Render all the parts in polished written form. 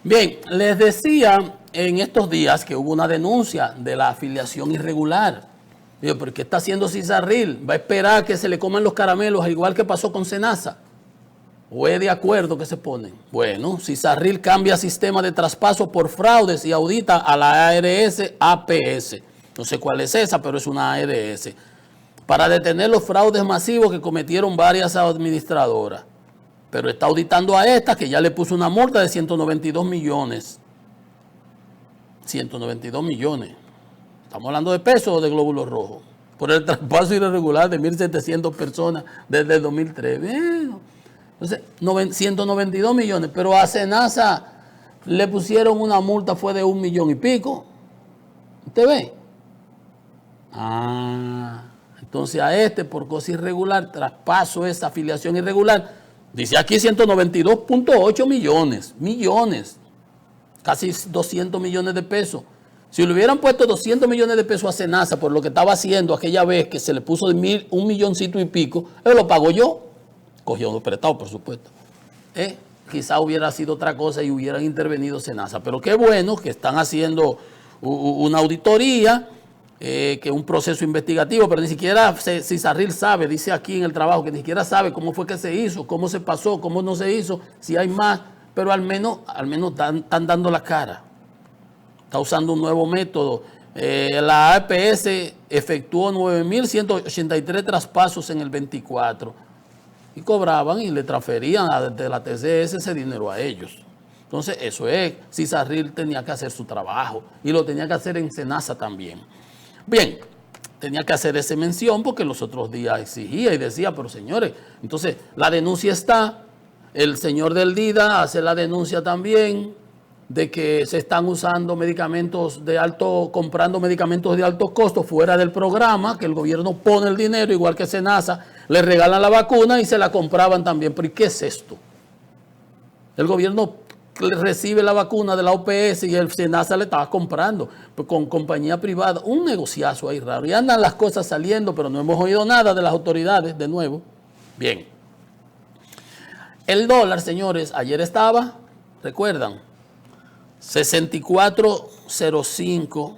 Bien, les decía en estos días que hubo una denuncia de la afiliación irregular. Digo, ¿pero qué está haciendo Cizarril? ¿Va a esperar que se le coman los caramelos, al igual que pasó con Senasa? ¿O es de acuerdo que se ponen? Bueno, Cizarril cambia sistema de traspaso por fraudes y audita a la ARS APS. No sé cuál es esa, pero es una ARS. Para detener los fraudes masivos que cometieron varias administradoras. Pero está auditando a esta, que ya le puso una multa de 192 millones. 192 millones. Estamos hablando de pesos o de glóbulos rojos. Por el traspaso irregular de 1.700 personas desde el 2003. Bueno, entonces, 192 millones. Pero a Senasa le pusieron una multa, fue de 1 millón y pico. ¿Usted ve? Entonces a este, por cosa irregular, traspaso esa afiliación irregular, dice aquí 192.8 millones. Casi 200 millones de pesos. Si le hubieran puesto 200 millones de pesos a Senasa por lo que estaba haciendo aquella vez que se le puso de 1 milloncito y pico, él lo pago yo. Cogió uno prestado, por supuesto. Quizá hubiera sido otra cosa y hubieran intervenido Senasa. Pero qué bueno que están haciendo una auditoría, que un proceso investigativo, pero ni siquiera Cizarril sabe, dice aquí en el trabajo, que ni siquiera sabe cómo fue que se hizo, cómo se pasó, cómo no se hizo, si hay más, pero al menos están dando la cara. Está usando un nuevo método. La APS efectuó 9.183 traspasos en el 24 y cobraban y le transferían desde la TCS ese dinero a ellos. Entonces, eso es, Cizarril tenía que hacer su trabajo y lo tenía que hacer en Senasa también. Bien, tenía que hacer esa mención porque los otros días exigía y decía, pero señores, entonces la denuncia está, el señor del DIDA hace la denuncia también de que se están usando medicamentos comprando medicamentos de alto costo fuera del programa, que el gobierno pone el dinero, igual que Senasa, le regalan la vacuna y se la compraban también. ¿Pero y qué es esto? El gobierno recibe la vacuna de la OPS y el Senasa le estaba comprando con compañía privada. Un negociazo ahí raro. Y andan las cosas saliendo, pero no hemos oído nada de las autoridades de nuevo. Bien. El dólar, señores, ayer estaba, ¿recuerdan? 64.05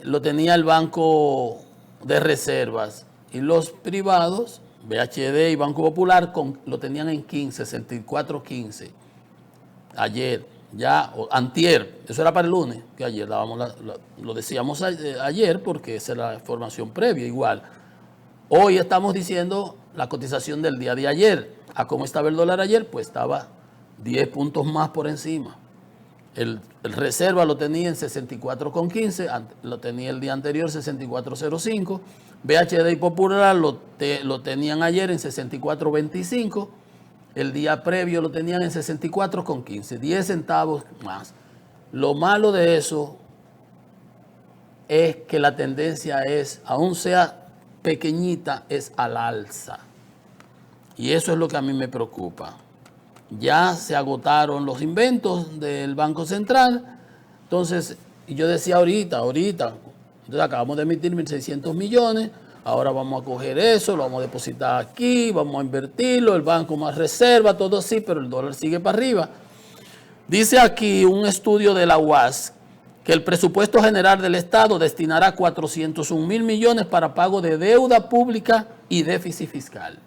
lo tenía el Banco de Reservas y los privados, BHD y Banco Popular, lo tenían en 64.15. Ayer, antier, eso era para el lunes, que ayer lo decíamos ayer porque esa es la información previa igual. Hoy estamos diciendo la cotización del día de ayer. ¿A cómo estaba el dólar ayer? Pues estaba 10 puntos más por encima. El reserva lo tenía en 64.15, lo tenía el día anterior 64.05. BHD y Popular lo tenían ayer en 64.25. El día previo lo tenían en 64.15, 10 centavos más. Lo malo de eso es que la tendencia es, aún sea pequeñita, es al alza. Y eso es lo que a mí me preocupa. Ya se agotaron los inventos del Banco Central. Entonces, y yo decía ahorita, entonces acabamos de emitir 1.600 millones, ahora vamos a coger eso, lo vamos a depositar aquí, vamos a invertirlo, el banco más reserva, todo así, pero el dólar sigue para arriba. Dice aquí un estudio de la UAS que el presupuesto general del Estado destinará 401.000 millones para pago de deuda pública y déficit fiscal.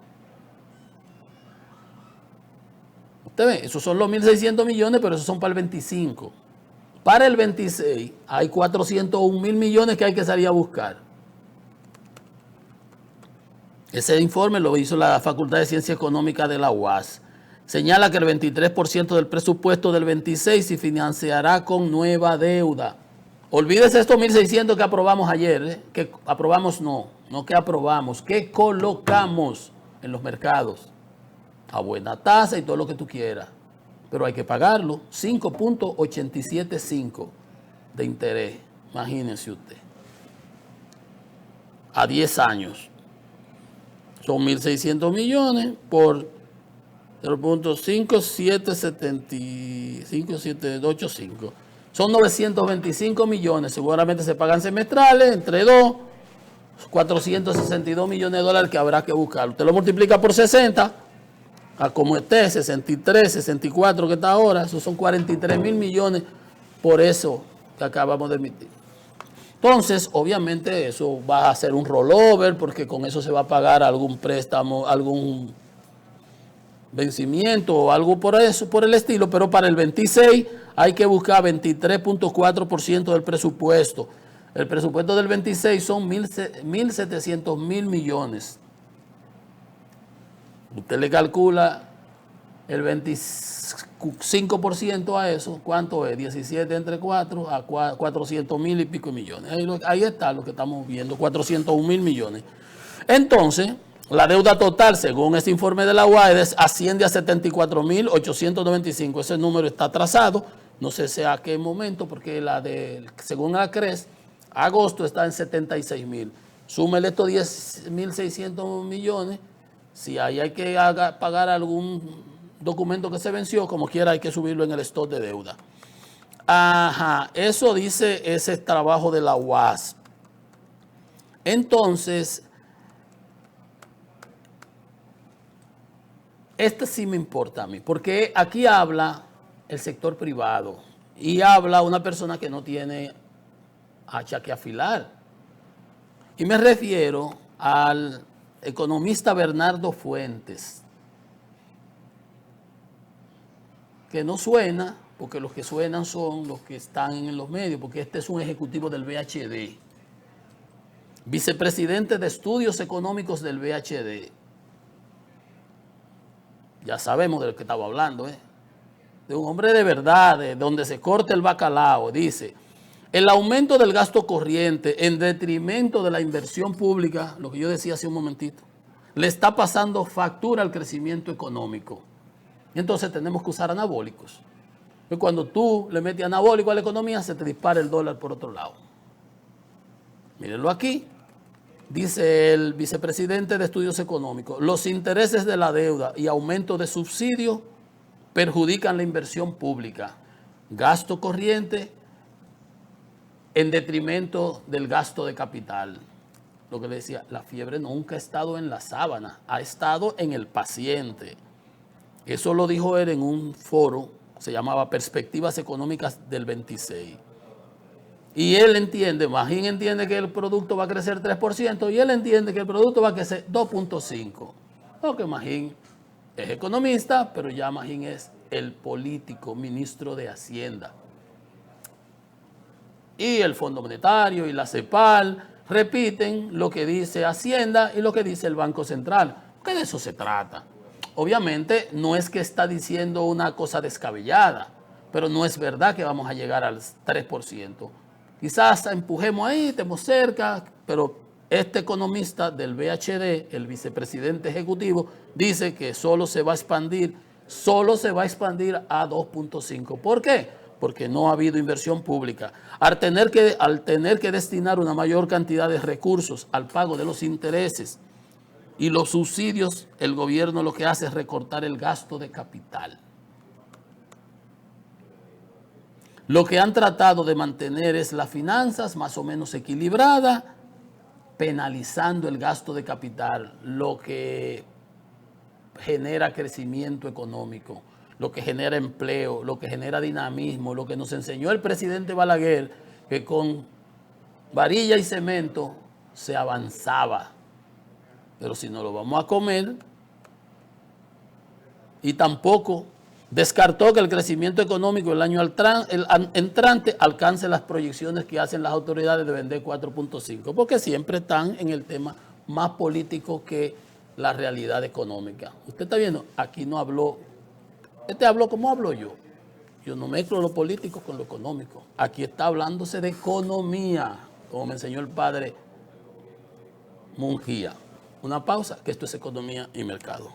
Usted ve, esos son los 1.600 millones, pero esos son para el 25. Para el 26 hay 401.000 millones que hay que salir a buscar. Ese informe lo hizo la Facultad de Ciencias Económicas de la UAS. Señala que el 23% del presupuesto del 26 se financiará con nueva deuda. Olvídese estos 1.600 que aprobamos ayer, que aprobamos no que aprobamos, que colocamos en los mercados a buena tasa y todo lo que tú quieras. Pero hay que pagarlo, 5.875 de interés, imagínense usted. A 10 años. Son 1.600 millones por 0.5785. Son 925 millones, seguramente se pagan semestrales, entre dos, 462 millones de dólares que habrá que buscar. Usted lo multiplica por 60, a como esté, 63, 64 que está ahora, esos son 43.000 millones por eso que acabamos de emitir. Entonces, obviamente, eso va a ser un rollover porque con eso se va a pagar algún préstamo, algún vencimiento o algo por eso, por el estilo, pero para el 26 hay que buscar 23.4% del presupuesto. El presupuesto del 26 son 1.700.000 millones. Usted le calcula el 25% a eso, ¿cuánto es? 17 entre 4 a 400.000 y pico millones. Ahí está lo que estamos viendo, 401.000 millones. Entonces, la deuda total, según ese informe de la UAED, asciende a 74.895. Ese número está atrasado, no sé a qué momento, porque según la CRES, agosto está en 76.000. Súmele estos 10.600 millones. Si ahí hay que pagar algún documento que se venció, como quiera hay que subirlo en el stock de deuda. Ajá, eso dice ese trabajo de la UAS. Entonces, este sí me importa a mí, porque aquí habla el sector privado y habla una persona que no tiene hacha que afilar. Y me refiero al economista Bernardo Fuentes, que no suena, porque los que suenan son los que están en los medios, porque este es un ejecutivo del BHD, vicepresidente de Estudios Económicos del BHD. Ya sabemos de lo que estaba hablando, de un hombre de verdad, de donde se corta el bacalao. Dice, el aumento del gasto corriente en detrimento de la inversión pública, lo que yo decía hace un momentito, le está pasando factura al crecimiento económico. Y entonces tenemos que usar anabólicos. Y cuando tú le metes anabólico a la economía, se te dispara el dólar por otro lado. Mírenlo aquí. Dice el vicepresidente de Estudios Económicos, los intereses de la deuda y aumento de subsidios perjudican la inversión pública. Gasto corriente en detrimento del gasto de capital. Lo que le decía, la fiebre nunca ha estado en la sábana, ha estado en el paciente. Eso lo dijo él en un foro, se llamaba Perspectivas Económicas del 26. Y él entiende, Magín entiende que el producto va a crecer 3% y él entiende que el producto va a crecer 2.5%. Porque Magín es economista, pero ya Magín es el político, ministro de Hacienda. Y el Fondo Monetario y la CEPAL repiten lo que dice Hacienda y lo que dice el Banco Central, que de eso se trata. Obviamente no es que está diciendo una cosa descabellada, pero no es verdad que vamos a llegar al 3%. Quizás empujemos ahí, estemos cerca, pero este economista del BHD, el vicepresidente ejecutivo, dice que solo se va a expandir a 2.5. ¿Por qué? Porque no ha habido inversión pública. Al tener que destinar una mayor cantidad de recursos al pago de los intereses y los subsidios, el gobierno lo que hace es recortar el gasto de capital. Lo que han tratado de mantener es las finanzas más o menos equilibradas, penalizando el gasto de capital, lo que genera crecimiento económico, lo que genera empleo, lo que genera dinamismo, lo que nos enseñó el presidente Balaguer, que con varilla y cemento se avanzaba. Pero si no lo vamos a comer, y tampoco descartó que el crecimiento económico el año entrante alcance las proyecciones que hacen las autoridades de vender 4.5, porque siempre están en el tema más político que la realidad económica. Usted está viendo, aquí no habló, este habló como hablo yo. Yo no mezclo lo político con lo económico. Aquí está hablándose de economía, como me enseñó el padre Munguía. Una pausa, que esto es Economía y Mercado.